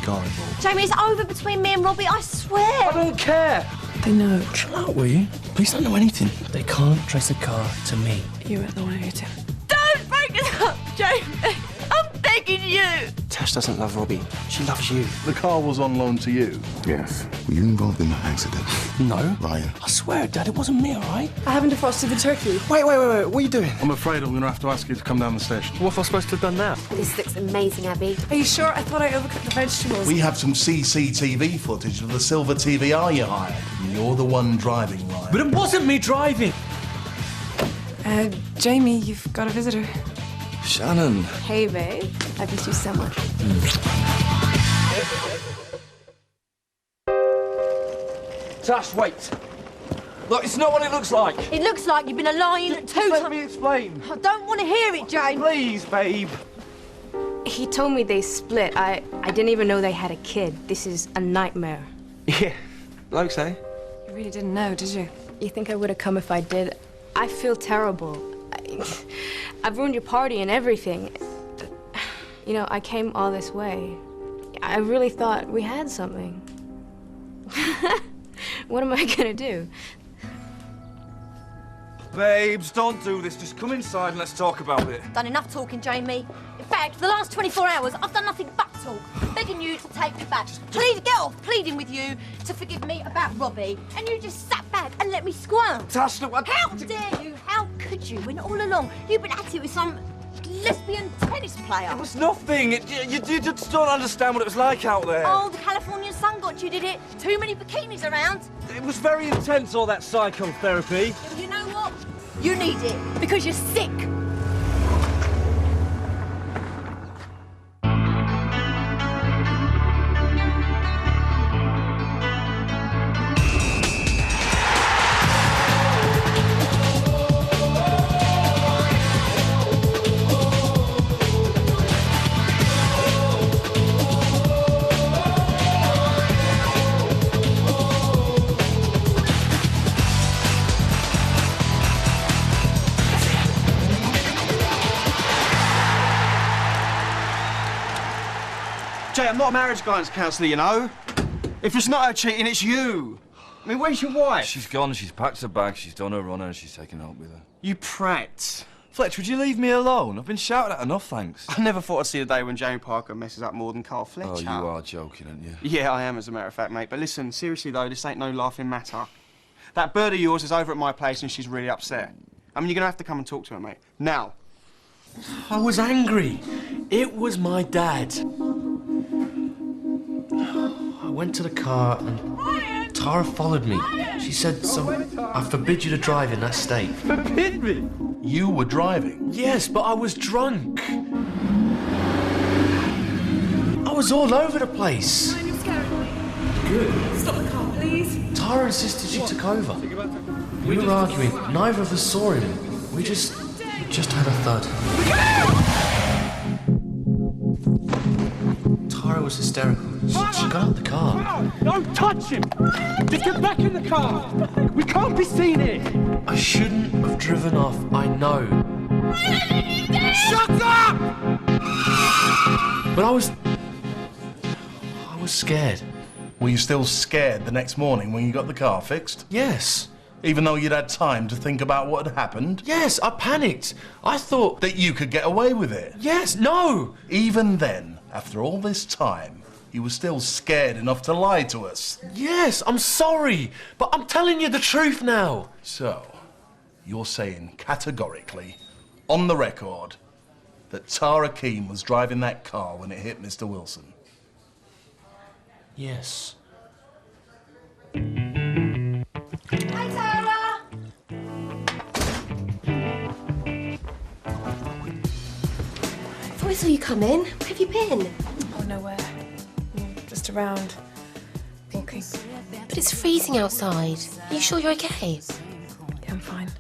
car involved. Jamie, it's over between me and Robbie, I swear. I don't care. They know. Chill out, will you? Police don't know anything. They can't trace the car to me. You weren't the one who hit him. Don't break it up, Jamie. I'm begging you. Tash doesn't love Robbie. She loves you. The car was on loan to you. Yes. Were you involved in that accident? No. Ryan. I swear, Dad, it wasn't me, all right? I haven't defrosted the turkey. Wait. What are you doing? I'm afraid I'm going to have to ask you to come down the station. What have I supposed to have done now? This looks amazing, Abby. Are you sure? I thought I overcooked the vegetables. We have some CCTV footage of the silver TVR you hired. And you're the one driving, Ryan. But it wasn't me driving. Jamie, you've got a visitor. Shannon. Hey, babe. I've missed you so much. Tash, wait. Look, it's not what it looks like. It looks like you've been a lying two Let times. me explain. I don't want to hear it, Jane. Please, babe. He told me they split. I didn't even know they had a kid. This is a nightmare. Yeah, like say. You really didn't know, did you? You think I would have come if I did? I feel terrible. I've ruined your party and everything. You know, I came all this way. I really thought we had something. What am I gonna do? Babes, don't do this. Just come inside and let's talk about it. Done enough talking, Jamie. In fact, for the last 24 hours, I've done nothing but talk. Begging you to take me back. Please get off pleading with you to forgive me about Robbie. And you just sat back and let me squirm. Tash, look, How dare you? How could you? When all along you've been at it with some lesbian tennis player. It was nothing. You just don't understand what it was like out there. Oh, the Californian sun got you, did it? Too many bikinis around. It was very intense, all that psychotherapy. You know what? You need it because you're sick. Jay, I'm not a marriage guidance counsellor, you know. If it's not her cheating, it's you. I mean, where's your wife? She's gone, she's packed her bag, she's done her runner, and she's taken help with her. You prat. Fletch, would you leave me alone? I've been shouted at enough, thanks. I never thought I'd see the day when Jamie Parker messes up more than Carl Fletcher. Oh, you are joking, aren't you? Yeah, I am, as a matter of fact, mate. But listen, seriously, though, this ain't no laughing matter. That bird of yours is over at my place and she's really upset. I mean, you're gonna have to come and talk to her, mate. Now. I was angry. It was my dad. I went to the car and Tara followed me. She said, I forbid you to drive in that state. Forbid me? You were driving? Yes, but I was drunk. I was all over the place. You're scaring me. Good. Stop the car, please. Tara insisted she took over. We were arguing. Neither of us saw him. We just had a thud. Tara was hysterical. She got out the car. Don't touch him! Just get back in the car! We can't be seen here! I shouldn't have driven off, I know. Shut up! But I was scared. Were you still scared the next morning when you got the car fixed? Yes. Even though you'd had time to think about what had happened? Yes, I panicked. I thought... That you could get away with it? Yes, no! Even then, after all this time, you were still scared enough to lie to us. Yes, I'm sorry, but I'm telling you the truth now. So, you're saying categorically, on the record, that Tara Keane was driving that car when it hit Mr. Wilson? Yes. Hi, Tara. Thought I saw you come in. Where have you been? Oh, nowhere. Just around, walking. But it's freezing outside. Are you sure you're okay? Yeah, I'm fine.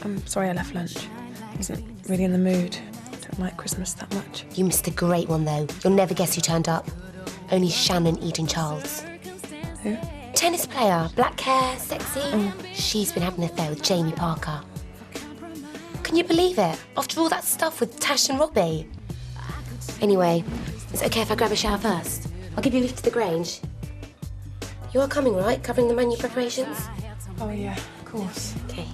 I'm sorry I left lunch. I wasn't really in the mood. Don't like Christmas that much. You missed a great one, though. You'll never guess who turned up. Only Shannon Eden Charles. Who? Tennis player, black hair, sexy. She's been having an affair with Jamie Parker. Can you believe it? After all that stuff with Tash and Robbie. Anyway, is it okay if I grab a shower first? I'll give you a lift to the Grange. You are coming, right? Covering the menu preparations? Oh, yeah, of course. Okay.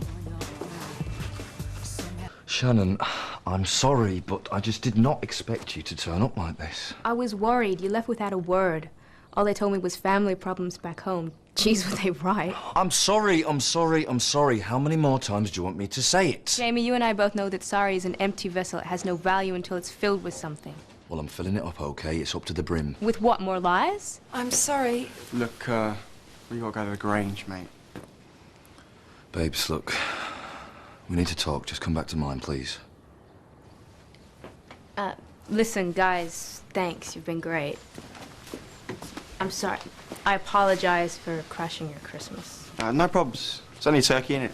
Shannon, I'm sorry, but I just did not expect you to turn up like this. I was worried. You left without a word. All they told me was family problems back home. Jeez, were they right? I'm sorry. How many more times do you want me to say it? Jamie, you and I both know that sorry is an empty vessel. It has no value until it's filled with something. Well, I'm filling it up, okay? It's up to the brim. With what, more lies? I'm sorry. Look, we gotta go to the Grange, mate. Babes, look. We need to talk. Just come back to mine, please. Listen, guys, thanks. You've been great. I'm sorry. I apologize for crashing your Christmas. No problems. It's only a turkey, innit?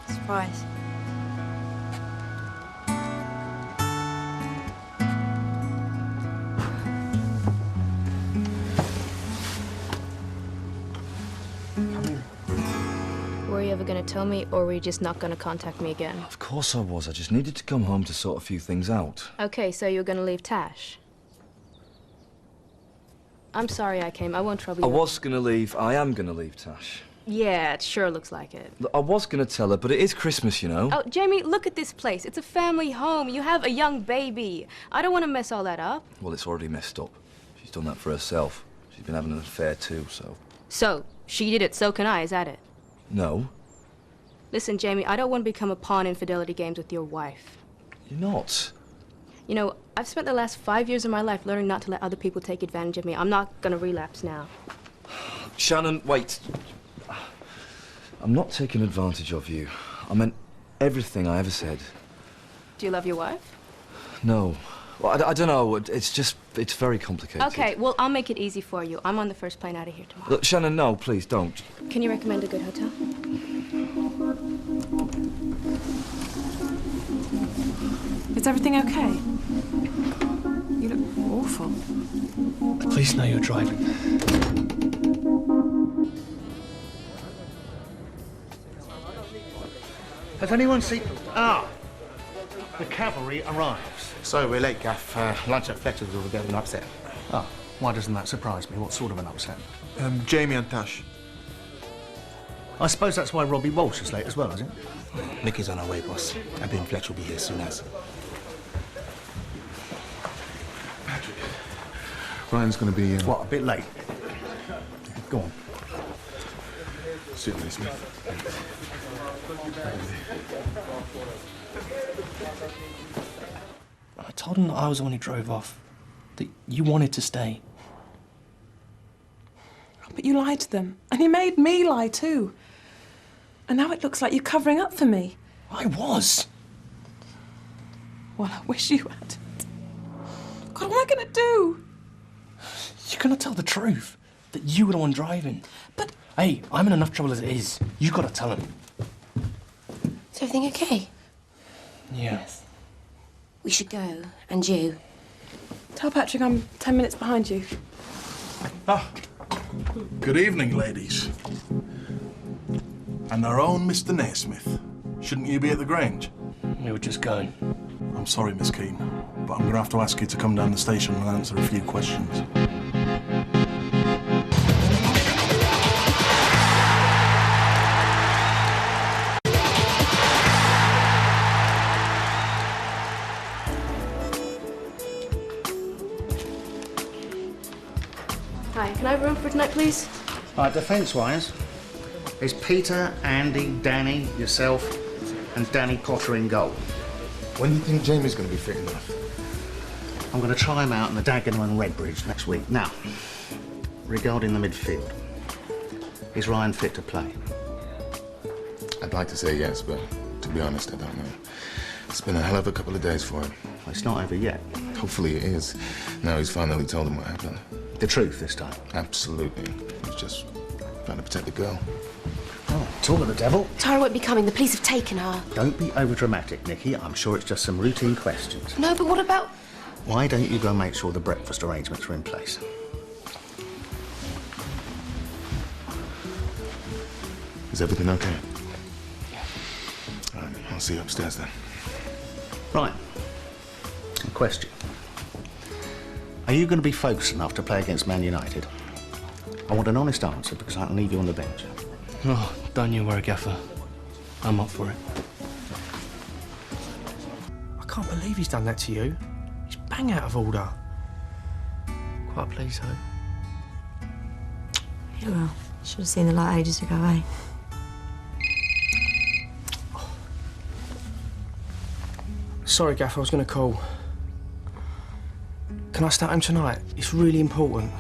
Surprise. Were you ever gonna tell me, or were you just not gonna contact me again? Of course I was. I just needed to come home to sort a few things out. Okay, so you're gonna leave Tash? I'm sorry I came. I won't trouble you. I was gonna leave. I am gonna leave Tash. Yeah, it sure looks like it. Look, I was gonna tell her, but it is Christmas, you know. Oh, Jamie, look at this place. It's a family home. You have a young baby. I don't want to mess all that up. Well, it's already messed up. She's done that for herself. She's been having an affair too, so... So, she did it, so can I, is that it? No. Listen, Jamie, I don't want to become a pawn in fidelity games with your wife. You're not. You know, I've spent the last 5 years of my life learning not to let other people take advantage of me. I'm not gonna relapse now. Shannon, wait. I'm not taking advantage of you. I meant everything I ever said. Do you love your wife? No. Well, I don't know. It's just, it's very complicated. Okay, well, I'll make it easy for you. I'm on the first plane out of here tomorrow. Look, Shannon, no, please don't. Can you recommend a good hotel? Is everything okay? You look awful. The police know you're driving. Has anyone seen... Ah! The cavalry arrives. Sorry, we're late, Gaff. Lunch at Fletcher's was a bit of an upset. Oh, why doesn't that surprise me? What sort of an upset? Jamie and Tash. I suppose that's why Robbie Walsh is late as well, is it? Nikki's on her way, boss. I think Fletcher will be here soon as. Patrick, Ryan's gonna be... What, a bit late? Go on. Suit me, Smith. I told him that I was the one who drove off. That you wanted to stay. But you lied to them. And you made me lie too. And now it looks like you're covering up for me. I was. Well, I wish you had. God, what am I going to do? You're gonna tell the truth. That you were the one driving. But... Hey, I'm in enough trouble as it is. You gotta tell him. Is everything okay? Yeah. Yes. We should go. And you. Tell Patrick I'm 10 minutes behind you. Ah, good evening, ladies. And our own Mr. Naismith. Shouldn't you be at the Grange? We were just going. I'm sorry, Miss Keane, but I'm going to have to ask you to come down the station and answer a few questions. Hi, can I have a room for tonight, please? Right, defence-wise, it's Peter, Andy, Danny, yourself, and Danny Potter in goal. When do you think Jamie's gonna be fit enough? I'm going to try him out in the Dagenham and Redbridge next week. Now, regarding the midfield, is Ryan fit to play? I'd like to say yes, but to be honest, I don't know. It's been a hell of a couple of days for him. Well, it's not over yet. Hopefully it is. Now he's finally told him what happened. The truth this time? Absolutely. He's just trying to protect the girl. Oh, talk of the devil. Tara won't be coming. The police have taken her. Don't be overdramatic, Nikki. I'm sure it's just some routine questions. No, but what about... Why don't you go make sure the breakfast arrangements are in place? Is everything okay? All right, I'll see you upstairs then. Right. A question. Are you going to be focused enough to play against Man United? I want an honest answer because I can leave you on the bench. Oh, don't you worry, Gaffer. I'm up for it. I can't believe he's done that to you. He's bang out of order. Quite pleased, though. Yeah, well, should have seen the light ages ago, eh? Sorry, Gaffer, I was going to call. Can I start him tonight? It's really important.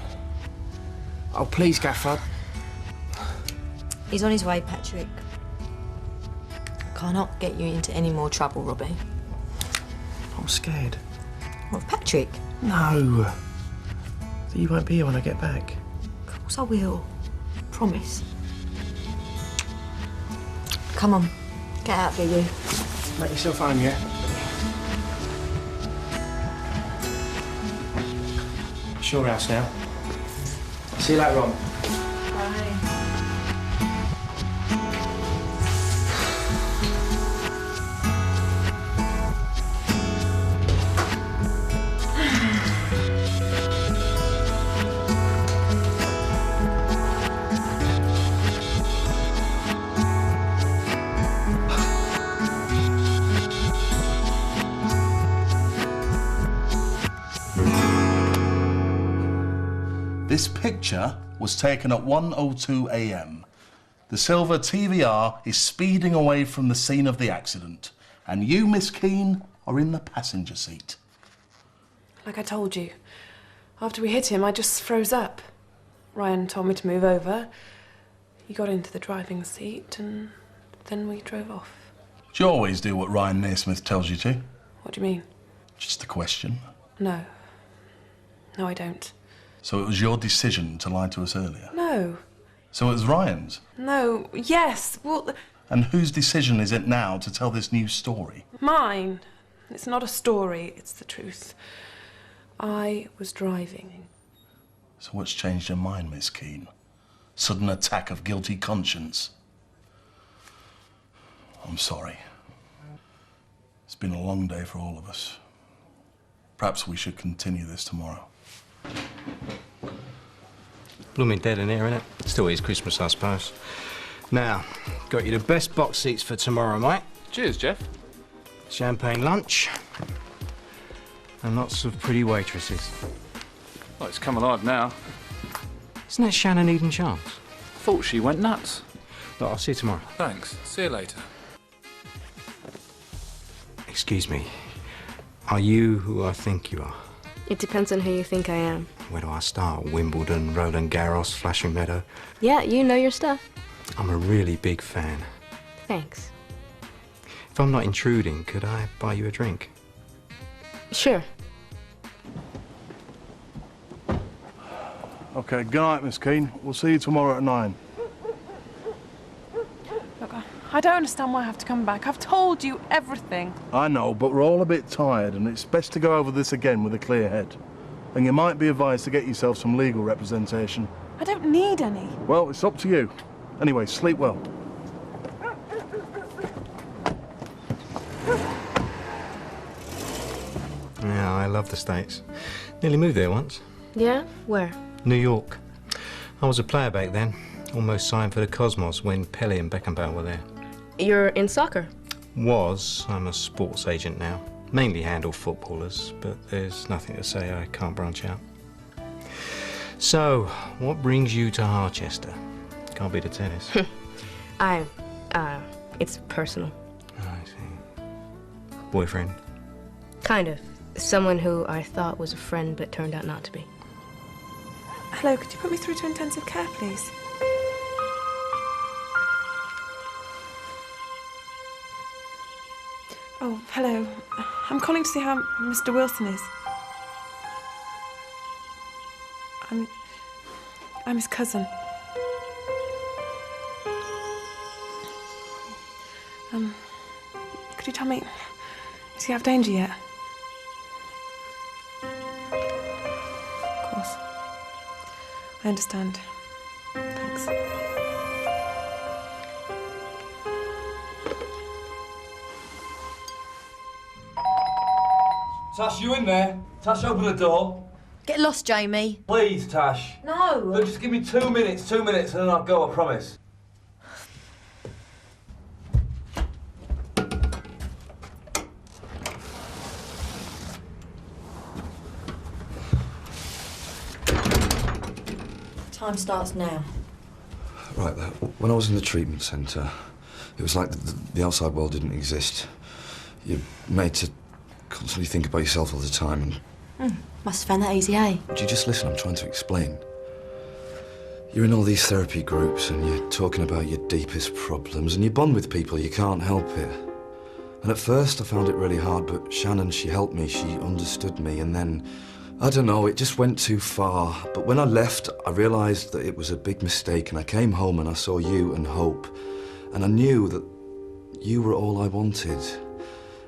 Oh, please, Gaffer. He's on his way, Patrick. I cannot get you into any more trouble, Robbie. I'm scared. What, of Patrick? No. That you won't be here when I get back. Of course I will. Promise. Come on, get out of here, you. Make yourself home, yeah? It's your house now. See you later on. This picture was taken at 1:02 a.m. The silver TVR is speeding away from the scene of the accident, and you, Miss Keane, are in the passenger seat. Like I told you, after we hit him, I just froze up. Ryan told me to move over. He got into the driving seat, and then we drove off. Do you always do what Ryan Naismith tells you to? What do you mean? Just a question. No. No, I don't. So it was your decision to lie to us earlier? No. So it was Ryan's? No. Yes. Well, And whose decision is it now to tell this new story? mine. It's not a story, it's the truth. I was driving. So what's changed your mind, Miss Keane? Sudden attack of guilty conscience? I'm sorry. It's been a long day for all of us. Perhaps we should continue this tomorrow. Blooming dead in here, innit? Still is Christmas, I suppose. Now, got you the best box seats for tomorrow, mate. Cheers, Jeff. Champagne lunch. And lots of pretty waitresses. Well, it's come alive now. Isn't that Shannon Eden Chance? Thought she went nuts. Look, I'll see you tomorrow. Thanks. See you later. Excuse me. Are you who I think you are? It depends on who you think I am. Where do I start? Wimbledon, Roland Garros, Flashing Meadow? Yeah, you know your stuff. I'm a really big fan. Thanks. If I'm not intruding, could I buy you a drink? Sure. OK, good night, Miss Keane. We'll see you tomorrow at 9. Look, I don't understand why I have to come back. I've told you everything. I know, but we're all a bit tired, and it's best to go over this again with a clear head. And you might be advised to get yourself some legal representation. I don't need any. Well, it's up to you. Anyway, sleep well. Yeah, I love the States. Nearly moved there once. Yeah? Where? New York. I was a player back then. Almost signed for the Cosmos when Pele and Beckenbauer were there. You're in soccer. Was. I'm a sports agent now. Mainly handle footballers, but there's nothing to say I can't branch out. So, what brings you to Harchester? Can't be the tennis. It's personal. I see. Boyfriend? Kind of. Someone who I thought was a friend, but turned out not to be. Hello, could you put me through to intensive care, please? Oh, hello. I'm calling to see how Mr. Wilson is. I'm his cousin. Could you tell me, is he out of danger yet? Of course. I understand. Thanks. Tash, you in there? Tash, open the door. Get lost, Jamie. Please, Tash. No. Look, just give me 2 minutes, and then I'll go, I promise. Time starts now. Right, when I was in the treatment centre, it was like the outside world didn't exist. You're made to constantly think about yourself all the time and... Must have found that easy, eh? Would you just listen? I'm trying to explain. You're in all these therapy groups and you're talking about your deepest problems and you bond with people, you can't help it. And at first I found it really hard, but Shannon, she helped me, she understood me, and then, I don't know, it just went too far. But when I left, I realised that it was a big mistake, and I came home and I saw you and Hope, and I knew that you were all I wanted.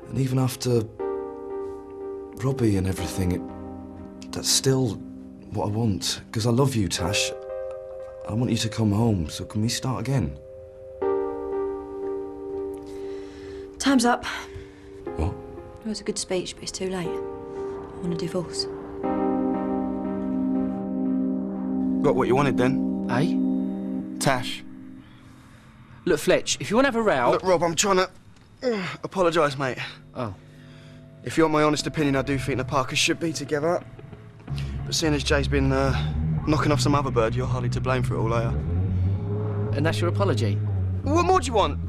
And even after Robbie and everything, that's still what I want. Because I love you, Tash. I want you to come home, so can we start again? Time's up. What? It was a good speech, but it's too late. I want a divorce. Got what you wanted then? Eh? Tash. Look, Fletch, if you want to have a row... Look, Rob, I'm trying to apologise, mate. Oh. If you want my honest opinion, I do think the Parkers should be together. But seeing as Jay's been knocking off some other bird, you're hardly to blame for it all, are you? And that's your apology? What more do you want?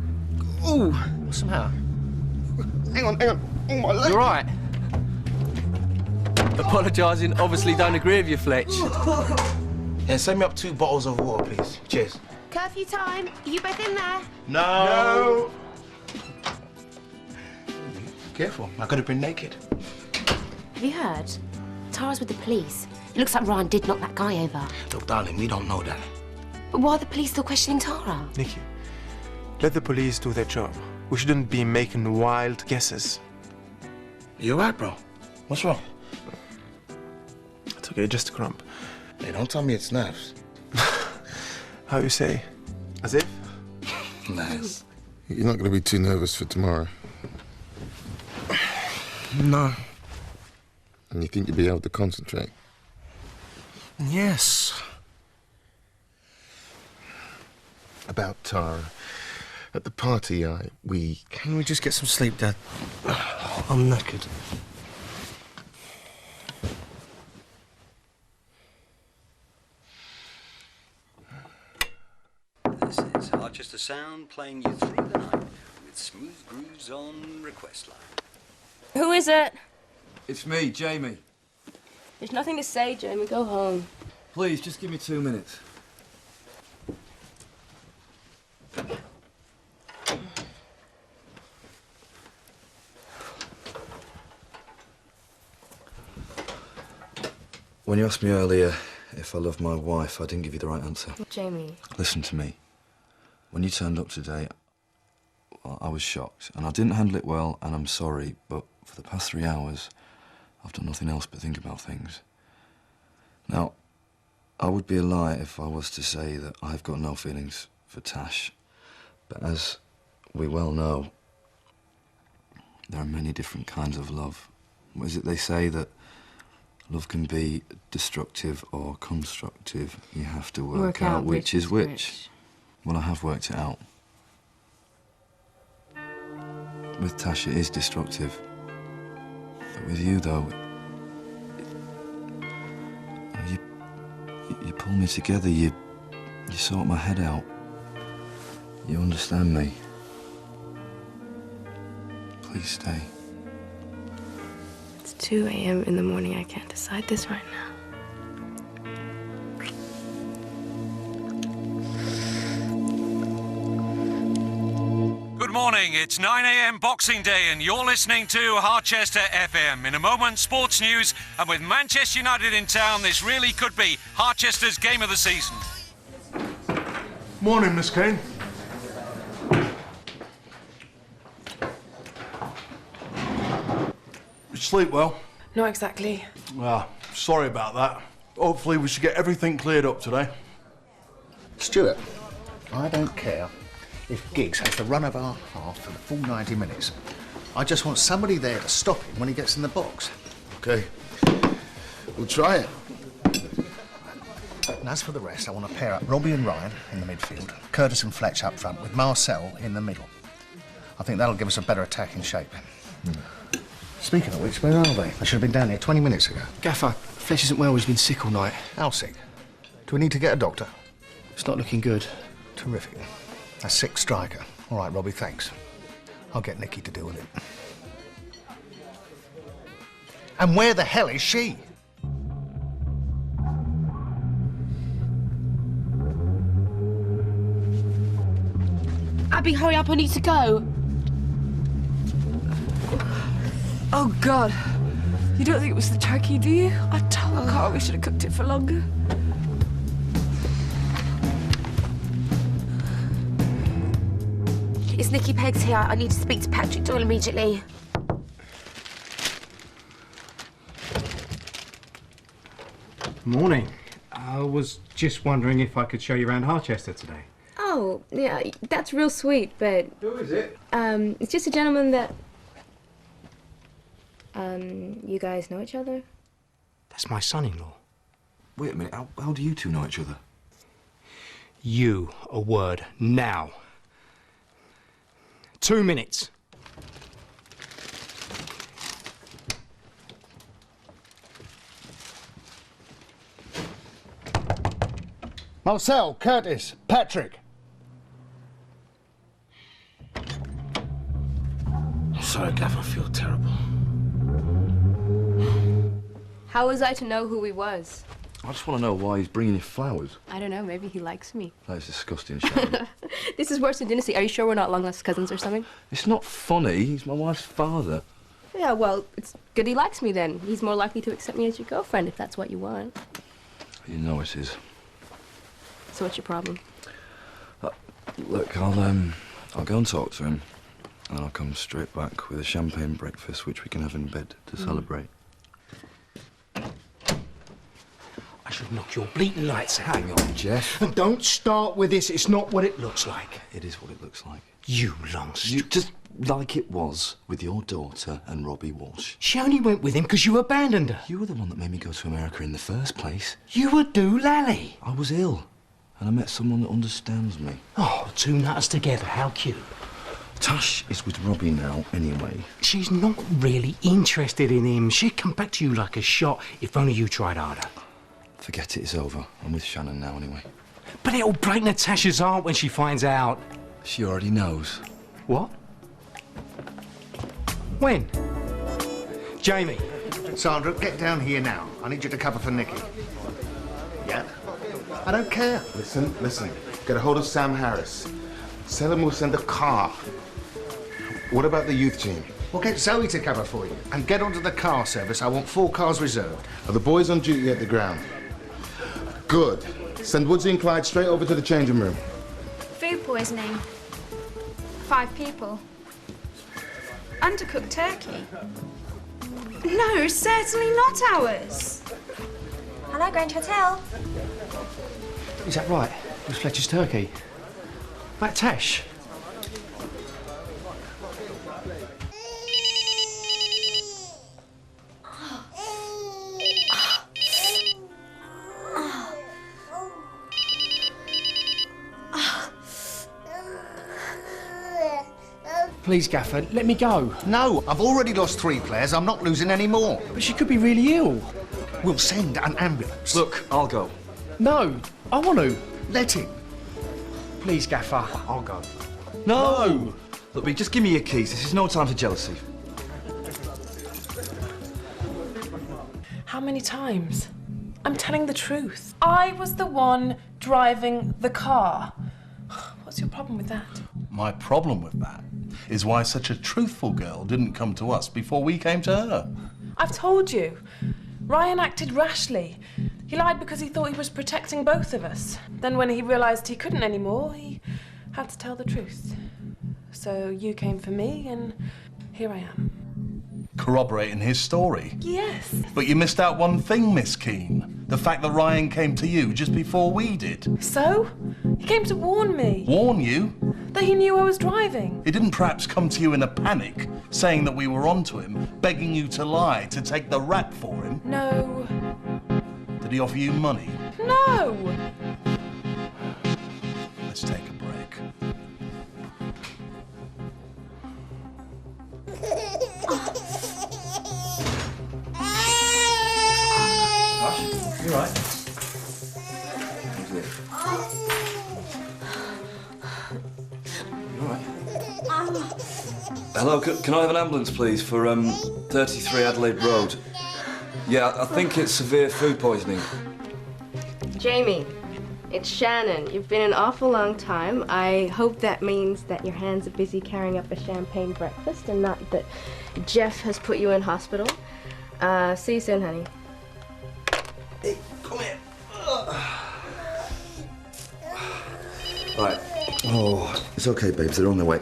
Ooh. What's the matter? Hang on. Oh, my leg. You're right. Apologising, obviously don't agree with you, Fletch. Yeah, send me up 2 bottles of water, please. Cheers. Curfew time. Are you both in there? No. Careful, I could have been naked. Have you heard? Tara's with the police. It looks like Ryan did knock that guy over. Look, darling, we don't know that. But why are the police still questioning Tara? Nikki, let the police do their job. We shouldn't be making wild guesses. You right, bro? What's wrong? It's okay, just a crump. Hey, don't tell me it's nerves. How you say? As if? Nice. You're not going to be too nervous for tomorrow. No. And you think you'll be able to concentrate? Yes. About Tara. At the party, Can we just get some sleep, Dad? I'm knackered. This is Harchester Sound playing you through the night with smooth grooves on request line. Who is it? It's me, Jamie. There's nothing to say, Jamie. Go home. Please, just give me 2 minutes. When you asked me earlier if I love my wife, I didn't give you the right answer. Jamie. Listen to me. When you turned up today, I was shocked, and I didn't handle it well, and I'm sorry, but for the past 3 hours, I've done nothing else but think about things. Now, I would be a lie if I was to say that I've got no feelings for Tash, but as we well know, there are many different kinds of love. What is it they say, that love can be destructive or constructive? You have to work out which is which. Well, I have worked it out. With Tash, it is destructive. But with you, though, you pull me together, you sort my head out. You understand me. Please stay. It's 2 a.m. in the morning. I can't decide this right now. Good morning, it's 9 a.m. Boxing Day and you're listening to Harchester FM. In a moment, sports news, and with Manchester United in town, this really could be Harchester's game of the season. Morning, Miss Kane. You sleep well? Not exactly. Well, sorry about that. Hopefully we should get everything cleared up today. Stuart, I don't care if Giggs has the run of our half for the full 90 minutes. I just want somebody there to stop him when he gets in the box. OK. We'll try it. And as for the rest, I want to pair up Robbie and Ryan in the midfield, Curtis and Fletch up front, with Marcel in the middle. I think that'll give us a better attacking shape. Speaking of which, where are they? They should have been down here 20 minutes ago. Gaffer, Fletch isn't well. He's been sick all night. How sick? Do we need to get a doctor? It's not looking good. Terrific. A sick striker. All right, Robbie, thanks. I'll get Nikki to deal with it. And where the hell is she? Abby, hurry up, I need to go. Oh, God. You don't think it was the turkey, do you? I told Carl we should have cooked it for longer. It's Nicky Peggs here. I need to speak to Patrick Doyle immediately. Morning. I was just wondering if I could show you around Harchester today. Oh, yeah, that's real sweet, but... Who is it? It's just a gentleman that... you guys know each other? That's my son-in-law. Wait a minute, how do you two know each other? You, a word, now. 2 minutes. Marcel, Curtis, Patrick. Sorry, Gav, I feel terrible. How was I to know who he was? I just want to know why he's bringing you flowers. I don't know, maybe he likes me. That is disgusting, Sharon. This is worse than dynasty. Are you sure we're not long-lost cousins or something? It's not funny. He's my wife's father. Yeah, well, it's good he likes me then. He's more likely to accept me as your girlfriend if that's what you want. You know it is. So what's your problem? Look, I'll go and talk to him, and I'll come straight back with a champagne breakfast, which we can have in bed to celebrate. I should knock your bleating lights out. Hang on, Jeff. And don't start with this. It's not what it looks like. It is what it looks like. You lost. You just like it was with your daughter and Robbie Walsh. She only went with him because you abandoned her. You were the one that made me go to America in the first place. You were doolally. I was ill, and I met someone that understands me. Oh, 2 nutters together. How cute. Tash is with Robbie now, anyway. She's not really interested in him. She'd come back to you like a shot if only you tried harder. Forget it, it's over. I'm with Shannon now, anyway. But it'll break Natasha's heart when she finds out. She already knows. What? When? Jamie. Sandra, get down here now. I need you to cover for Nicky. Yeah? I don't care. Listen. Get a hold of Sam Harris. Tell him we'll send a car. What about the youth team? Well, get Zoe to cover for you. And get onto the car service. I want 4 cars reserved. Are the boys on duty at the ground? Good. Send Woodsy and Clyde straight over to the changing room. Food poisoning. 5 people. Undercooked turkey. No, certainly not ours. Hello, Grange Hotel. Is that right? It was Fletcher's turkey. That Tash. Please, Gaffer, let me go. No, I've already lost 3 players. I'm not losing any more. But she could be really ill. We'll send an ambulance. Look, I'll go. No, I want to. Let him. Please, Gaffer, I'll go. No! Look, B, just give me your keys. This is no time for jealousy. How many times? I'm telling the truth. I was the one driving the car. What's your problem with that? My problem with that is why such a truthful girl didn't come to us before we came to her. I've told you. Ryan acted rashly. He lied because he thought he was protecting both of us. Then when he realised he couldn't anymore, he had to tell the truth. So you came for me, and here I am. corroborating his story. Yes. But you missed out one thing, Miss Keane. The fact that Ryan came to you just before we did. So? He came to warn me. Warn you? That he knew I was driving. He didn't perhaps come to you in a panic, saying that we were onto him, begging you to lie, to take the rap for him? No. Did he offer you money? No! Let's take a break. You right? Hello, can I have an ambulance, please, for 33 Adelaide Road? Yeah, I think it's severe food poisoning. Jamie, it's Shannon. You've been an awful long time. I hope that means that your hands are busy carrying up a champagne breakfast and not that Jeff has put you in hospital. See you soon, honey. Hey, come here. Right. Oh, it's okay, babes. They're on their way.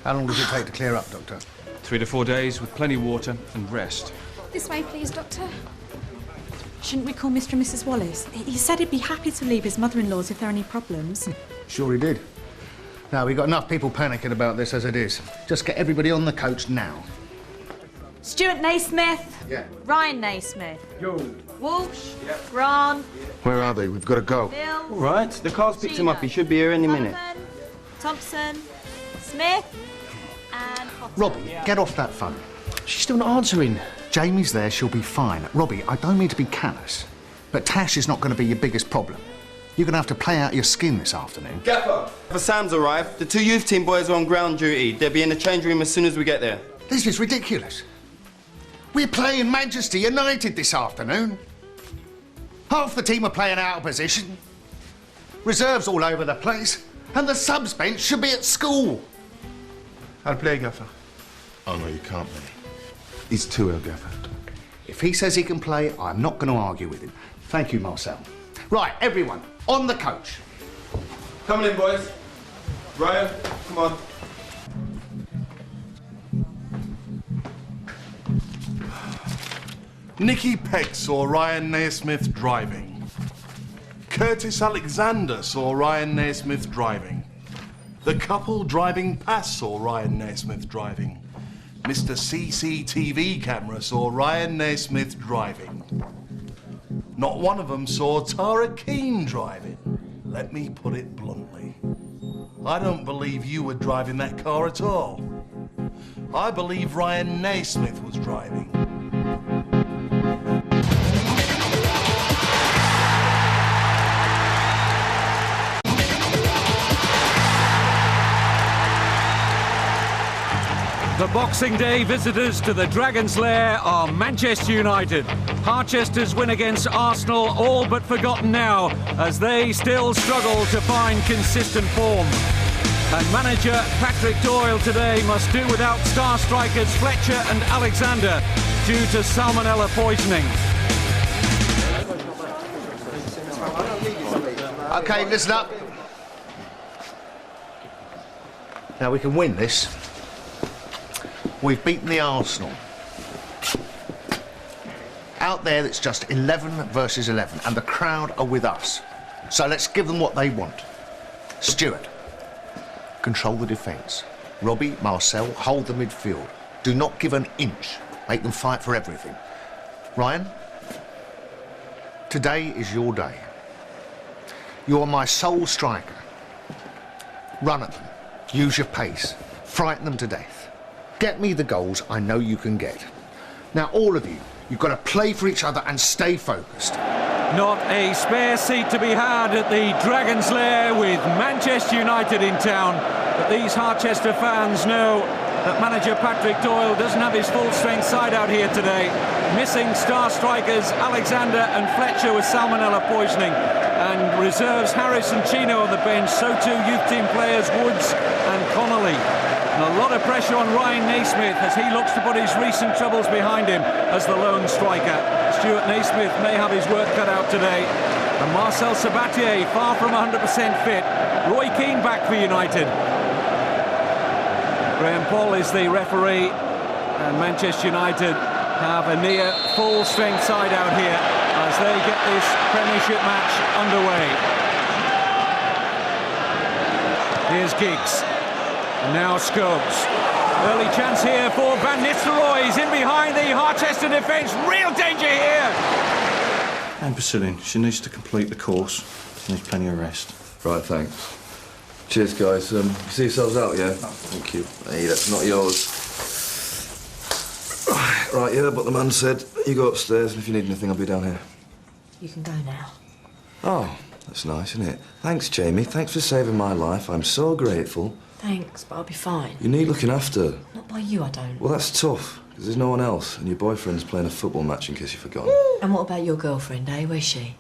How long does it take to clear up, Doctor? 3 to 4 days with plenty of water and rest. This way, please, Doctor. Shouldn't we call Mr. and Mrs. Wallace? He said he'd be happy to leave his mother-in-law's if there are any problems. Sure he did. No, we've got enough people panicking about this as it is. Just get everybody on the coach now. Stuart Naismith. Yeah. Ryan Naismith. Yo. Walsh. Yeah. Ron. Where are they? We've got to go. Bill. All right, the car's picked him up. He should be here any minute. Thompson. Smith. And Potter. Robbie, get off that phone. She's still not answering. Jamie's there, she'll be fine. Robbie, I don't mean to be callous, but Tash is not going to be your biggest problem. You're going to have to play out your skin this afternoon. Gaffer, Sam's arrived. The 2 youth team boys are on ground duty. They'll be in the change room as soon as we get there. This is ridiculous. We're playing Manchester United this afternoon. Half the team are playing out of position. Reserves all over the place. And the subs bench should be at school. I'll play, Gaffer. Oh, no, you can't, mate. He's too ill, Gaffer. If he says he can play, I'm not going to argue with him. Thank you, Marcel. Right, everyone, on the coach. Coming in, boys. Ryan, come on. Nicky Pegg saw Ryan Naismith driving. Curtis Alexander saw Ryan Naismith driving. The couple driving past saw Ryan Naismith driving. Mr. CCTV camera saw Ryan Naismith driving. Not one of them saw Tara Keane driving. Let me put it bluntly. I don't believe you were driving that car at all. I believe Ryan Naismith was driving. The Boxing Day visitors to the Dragon's Lair are Manchester United. Harchester's win against Arsenal all but forgotten now, as they still struggle to find consistent form. And manager Patrick Doyle today must do without star strikers Fletcher and Alexander due to salmonella poisoning. OK, listen up. Now, we can win this. We've beaten the Arsenal. Out there, it's just 11 versus 11, and the crowd are with us. So let's give them what they want. Stuart, control the defence. Robbie, Marcel, hold the midfield. Do not give an inch. Make them fight for everything. Ryan, today is your day. You are my sole striker. Run at them. Use your pace. Frighten them to death. Get me the goals I know you can get. Now, all of you, you've got to play for each other and stay focused. Not a spare seat to be had at the Dragon's Lair with Manchester United in town. But these Harchester fans know that manager Patrick Doyle doesn't have his full-strength side out here today. Missing star strikers Alexander and Fletcher with salmonella poisoning. And reserves Harris and Chino on the bench, so too youth team players Woods and Connolly. And a lot of pressure on Ryan Naismith as he looks to put his recent troubles behind him as the lone striker. Stuart Naismith may have his work cut out today. And Marcel Sabatier far from 100% fit. Roy Keane back for United. Graham Paul is the referee, and Manchester United have a near full-strength side out here as they get this Premiership match underway. Here's Giggs, and now Scholes. Early chance here for Van Nistelrooy. He's in behind the Harchester defence. Real danger here. And Bacillin, she needs to complete the course. She needs plenty of rest. Right, thanks. Cheers, guys. See yourselves out, yeah? Thank you. Hey, that's not yours. Right, yeah, but the man said you go upstairs, and if you need anything, I'll be down here. You can go now. Oh, that's nice, isn't it? Thanks, Jamie. Thanks for saving my life. I'm so grateful. Thanks, but I'll be fine. You need looking after. Not by you, I don't. Well, that's tough, because there's no one else, and your boyfriend's playing a football match, in case you've forgotten. And what about your girlfriend, eh? Where's she?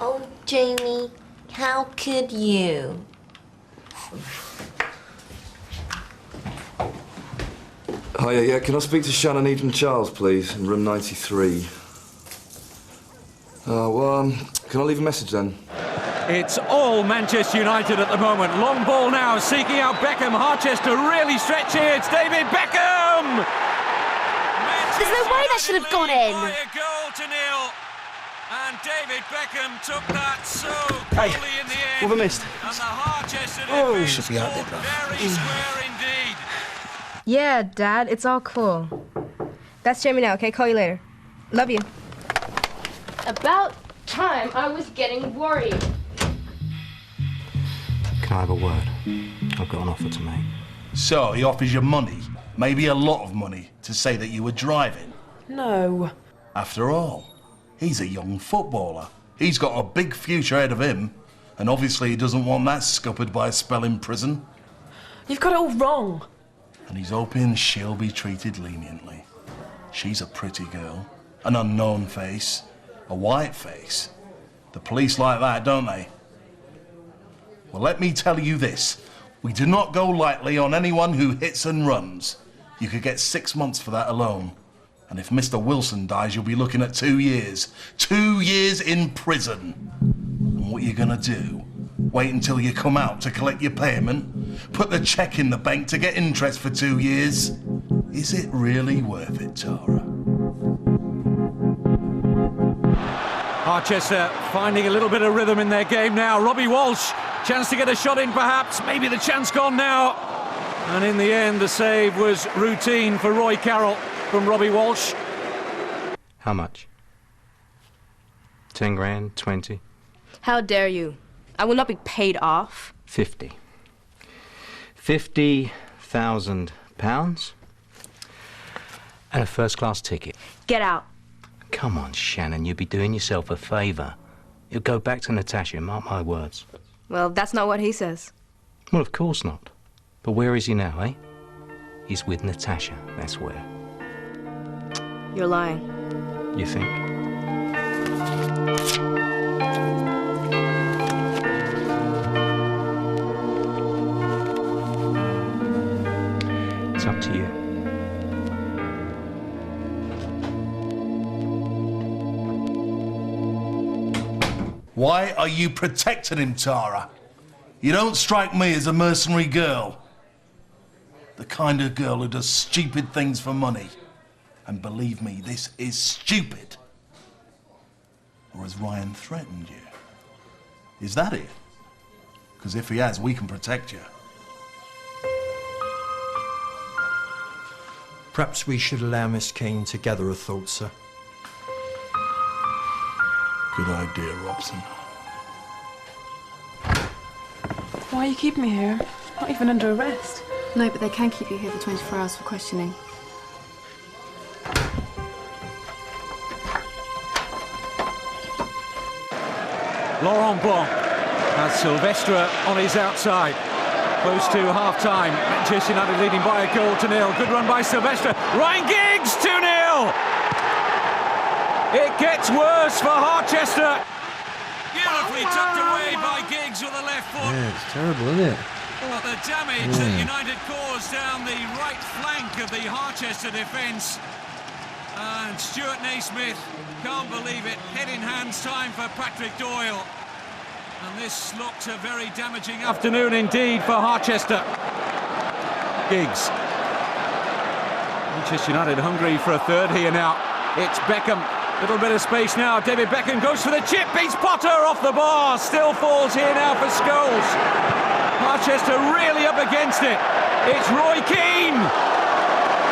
Oh, Jamie, how could you? Hiya, yeah, can I speak to Shannon Eden Charles, please, in room 93? Can I leave a message then? It's all Manchester United at the moment. Long ball now, seeking out Beckham. Harchester really stretch here. It's David Beckham! There's no way that should have gone in. By a goal to nil. And David Beckham took that so coolly in the end. What have I missed? And the Harchester Oh, should be out there, bro. very square indeed. Yeah, Dad, it's all cool. That's Jamie now, okay? Call you later. Love you. About time. I was getting worried. Can I have a word? I've got an offer to make. So, he offers you money, maybe a lot of money, to say that you were driving. No. After all, he's a young footballer. He's got a big future ahead of him, and obviously he doesn't want that scuppered by a spell in prison. You've got it all wrong. And he's hoping she'll be treated leniently. She's a pretty girl, an unknown face, a white face. The police like that, don't they? Well, let me tell you this. We do not go lightly on anyone who hits and runs. You could get 6 months for that alone. And if Mr. Wilson dies, you'll be looking at 2 years. 2 years in prison. And what are you gonna do? Wait until you come out to collect your payment? Put the cheque in the bank to get interest for 2 years? Is it really worth it, Tara? Harchester finding a little bit of rhythm in their game now. Robbie Walsh, chance to get a shot in perhaps. Maybe the chance gone now. And in the end, the save was routine for Roy Carroll from Robbie Walsh. How much? 10 grand? 20? How dare you? I will not be paid off. 50. £50,000 and a first-class ticket. Get out. Come on, Shannon, you'd be doing yourself a favour. You'll go back to Natasha, mark my words. Well, that's not what he says. Well, of course not. But where is he now, eh? He's with Natasha, that's where. You're lying. You think? It's up to you. Why are you protecting him, Tara? You don't strike me as a mercenary girl. The kind of girl who does stupid things for money. And believe me, this is stupid. Or has Ryan threatened you? Is that it? Because if he has, we can protect you. Perhaps we should allow Miss Keane to gather her thoughts, sir. Good idea, Robson. Why are you keeping me here? Not even under arrest. No, but they can keep you here for 24 hours for questioning. Laurent Blanc has Silvestre on his outside. Close to half-time. Manchester United leading by a goal to nil. Good run by Silvestre. Ryan Giggs, 2-0. It gets worse for Harchester. Beautifully tucked away by Giggs with the left foot. Yeah, it's terrible, isn't it? But the damage that United caused down the right flank of the Harchester defence. And Stuart Naismith can't believe it. Head in hands time for Patrick Doyle. And this looked a very damaging afternoon indeed for Harchester. Giggs. Manchester United hungry for a third here now. It's Beckham. Little bit of space now. David Beckham goes for the chip. Beats Potter off the bar. Still falls here now for Scholes. Harchester really up against it. It's Roy Keane.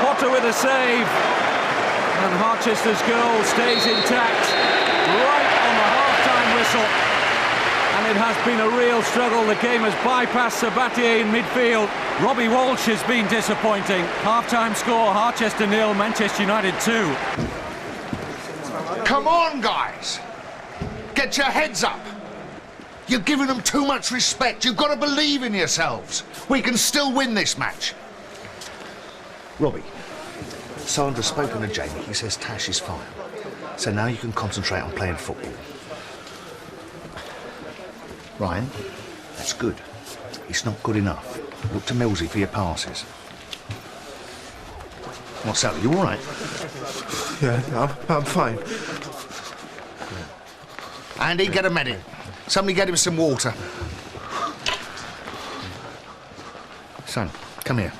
Potter with a save. And Harchester's goal stays intact. Right on the half-time whistle. And it has been a real struggle. The game has bypassed Sabatier in midfield. Robbie Walsh has been disappointing. Half-time score, Harchester 0, Manchester United 2. Come on, guys! Get your heads up! You're giving them too much respect. You've got to believe in yourselves. We can still win this match. Robbie, Sandra's spoken to Jamie. He says Tash is fine. So now you can concentrate on playing football. Ryan, that's good. It's not good enough. Look to Millsy for your passes. What's that? You all right? Yeah, I'm fine. Andy, get a medic. Somebody get him some water. Son, come here.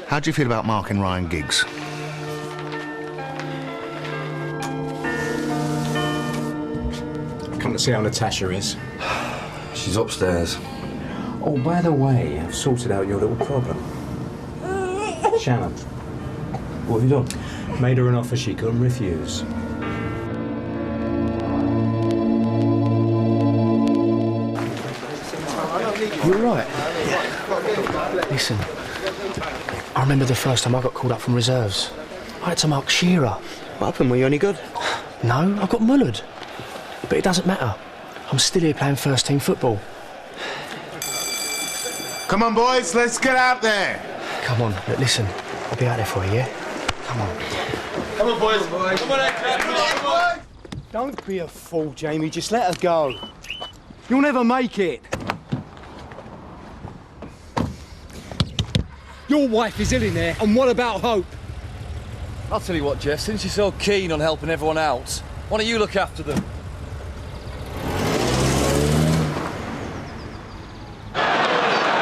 How do you feel about Mark and Ryan Giggs? Come to see how Natasha is. She's upstairs. Oh, by the way, I've sorted out your little problem. Shannon. What have you done? Made her an offer she couldn't refuse. You're right. Yeah. Listen, I remember the first time I got called up from reserves. I had to mark Shearer. What happened? Were you any good? No, I got mullered. But it doesn't matter. I'm still here playing first-team football. Come on, boys, let's get out there. Come on, look, listen. I'll be out there for you, yeah? Come on. Come on, boys. Come on, Don't be a fool, Jamie. Just let her go. You'll never make it. Your wife is ill in there, and what about Hope? I'll tell you what, Jeff, since you're so keen on helping everyone else, why don't you look after them?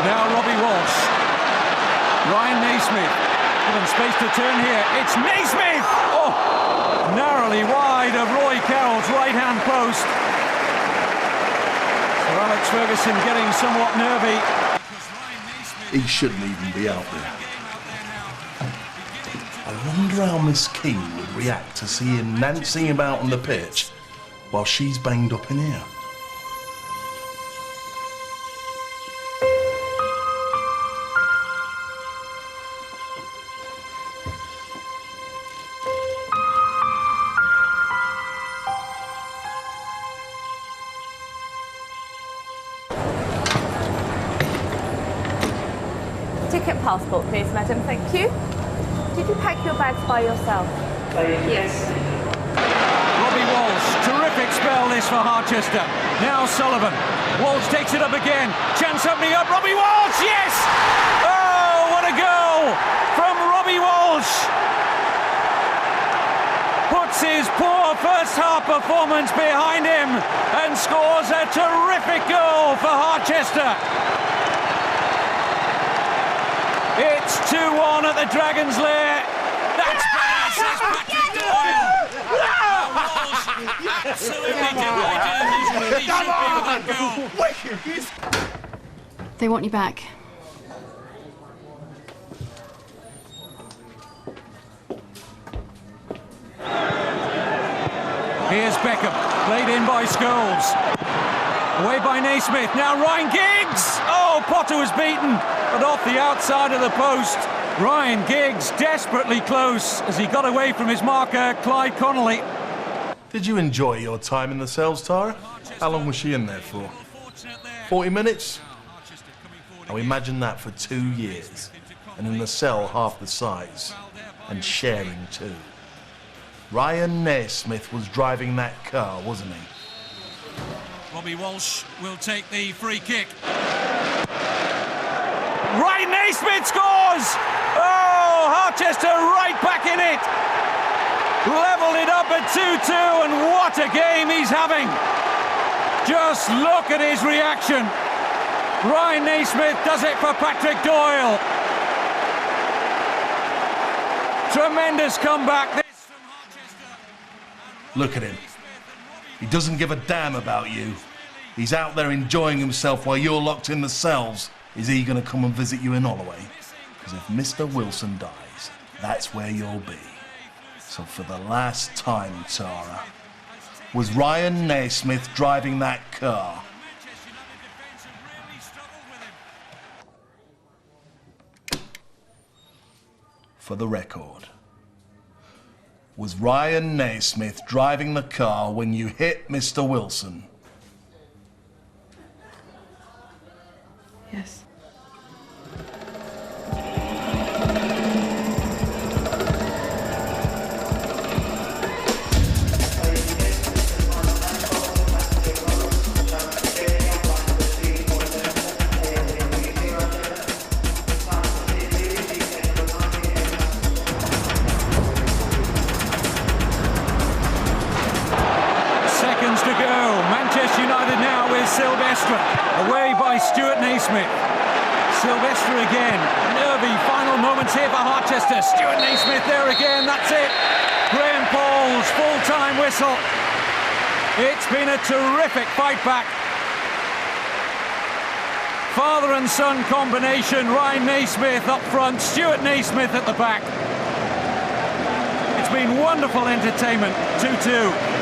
Now Robbie Walsh. Ryan Naismith. Given space to turn here. It's Naismith! Oh! Narrowly wide of Roy Carroll's right-hand post. So Alex Ferguson getting somewhat nervy. He shouldn't even be out there. I wonder how Miss Keane would react to seeing Nancy about on the pitch while she's banged up in here. Ticket passport, please, madam. Thank you. Did you pack your bags by yourself? Yes. Robbie Walsh, terrific spell this for Harchester. Now Sullivan. Walsh takes it up again. Chance opening up. Robbie Walsh, yes! Oh, what a goal from Robbie Walsh. Puts his poor first half performance behind him and scores a terrific goal for Harchester. It's 2-1 at the Dragon's Lair. That's better, says Patrick Doyle. Walsh absolutely delighted as he should be with that goal. They want you back. Here's Beckham, played in by Scholes. Away by Naismith, now Ryan Giggs! Oh, Potter was beaten, but off the outside of the post. Ryan Giggs desperately close as he got away from his marker, Clyde Connolly. Did you enjoy your time in the cells, Tara? How long was she in there for? 40 minutes? Now imagine that for 2 years, and in the cell half the size, and sharing too. Ryan Naismith was driving that car, wasn't he? Robbie Walsh will take the free kick. Ryan Naismith scores! Oh, Harchester right back in it! Levelled it up at 2-2, and what a game he's having! Just look at his reaction. Ryan Naismith does it for Patrick Doyle. Tremendous comeback. Look at him. He doesn't give a damn about you. He's out there enjoying himself while you're locked in the cells. Is he going to come and visit you in Holloway? Because if Mr. Wilson dies, that's where you'll be. So for the last time, Tara, was Ryan Naismith driving that car? For the record, was Ryan Naismith driving the car when you hit Mr. Wilson? Yes. Seconds to go. Manchester United now with Silvestre. Away by Stuart Naismith. Silvestre again. Nervy final moments here for Harchester. Stuart Naismith there again. That's it. Graham Paul's full-time whistle. It's been a terrific fight back. Father and son combination. Ryan Naismith up front. Stuart Naismith at the back. It's been wonderful entertainment. 2-2.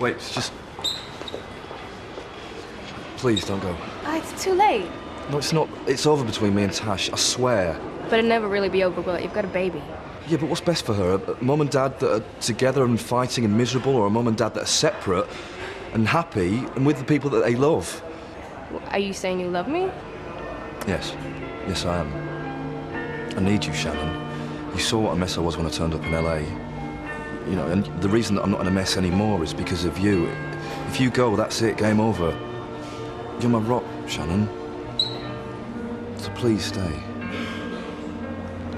Wait, just... Please, don't go. It's too late. No, it's not. It's over between me and Tash, I swear. But it'll never really be over, will it? You've got a baby. Yeah, but what's best for her? A mum and dad that are together and fighting and miserable, or a mum and dad that are separate and happy and with the people that they love? Are you saying you love me? Yes. Yes, I am. I need you, Shannon. You saw what a mess I was when I turned up in LA. You know, and the reason that I'm not in a mess anymore is because of you. If you go, that's it, game over. You're my rock, Shannon. So please stay.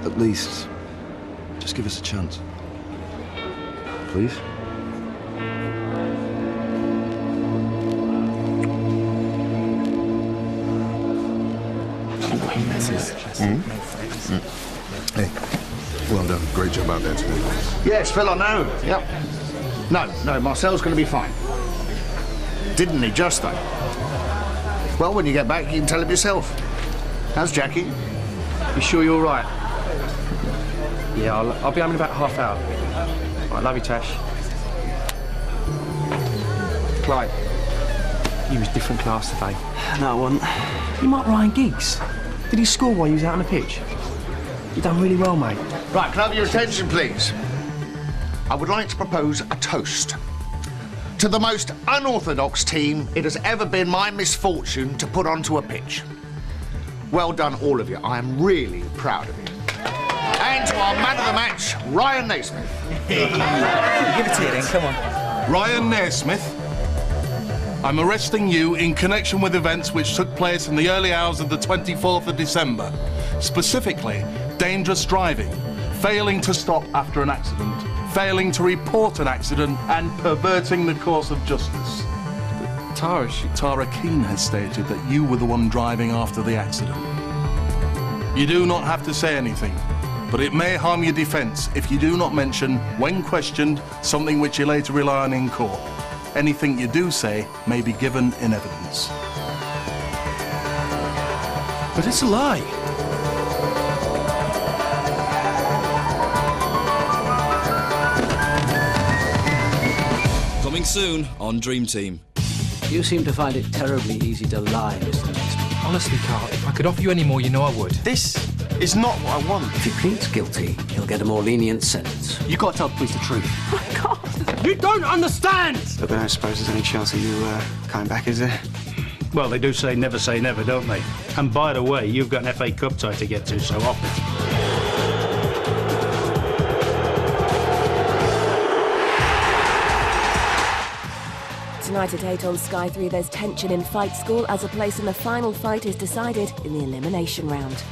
At least, just give us a chance. Please? Hey, well done. Great job out there today. Yes, Phil, I know. Yep. No, Marcel's going to be fine. Didn't he just, though? Well, when you get back, you can tell him yourself. How's Jackie? You sure you're all right? Yeah, I'll be home in about half hour. All right, love you, Tash. Clyde, you was different class today. No, I wasn't. You marked Ryan Giggs. Did he score while you was out on the pitch? You done really well, mate. Right, can I have your attention, please? I would like to propose a toast. To the most unorthodox team it has ever been my misfortune to put onto a pitch. Well done, all of you. I am really proud of you. And to our man of the match, Ryan Naismith. Give it to you then, come on. Ryan Naismith, I'm arresting you in connection with events which took place in the early hours of the 24th of December. Specifically, dangerous driving, failing to stop after an accident, failing to report an accident, and perverting the course of justice. Tara Keane has stated that you were the one driving after the accident. You do not have to say anything, but it may harm your defence if you do not mention, when questioned, something which you later rely on in court. Anything you do say may be given in evidence. But it's a lie. Coming soon on Dream Team. You seem to find it terribly easy to lie, Mr. Naismith. Honestly, Carl, if I could offer you any more, you know I would. This is not what I want. If he pleads guilty, he'll get a more lenient sentence. You've got to tell the police the truth. Oh, God! You don't understand! But I don't suppose there's any chance of you coming back, is there? Well, they do say never, don't they? And by the way, you've got an FA Cup tie to get to, so off it. Tonight at 8 on Sky 3, there's tension in Fight School as a place in the final fight is decided in the elimination round.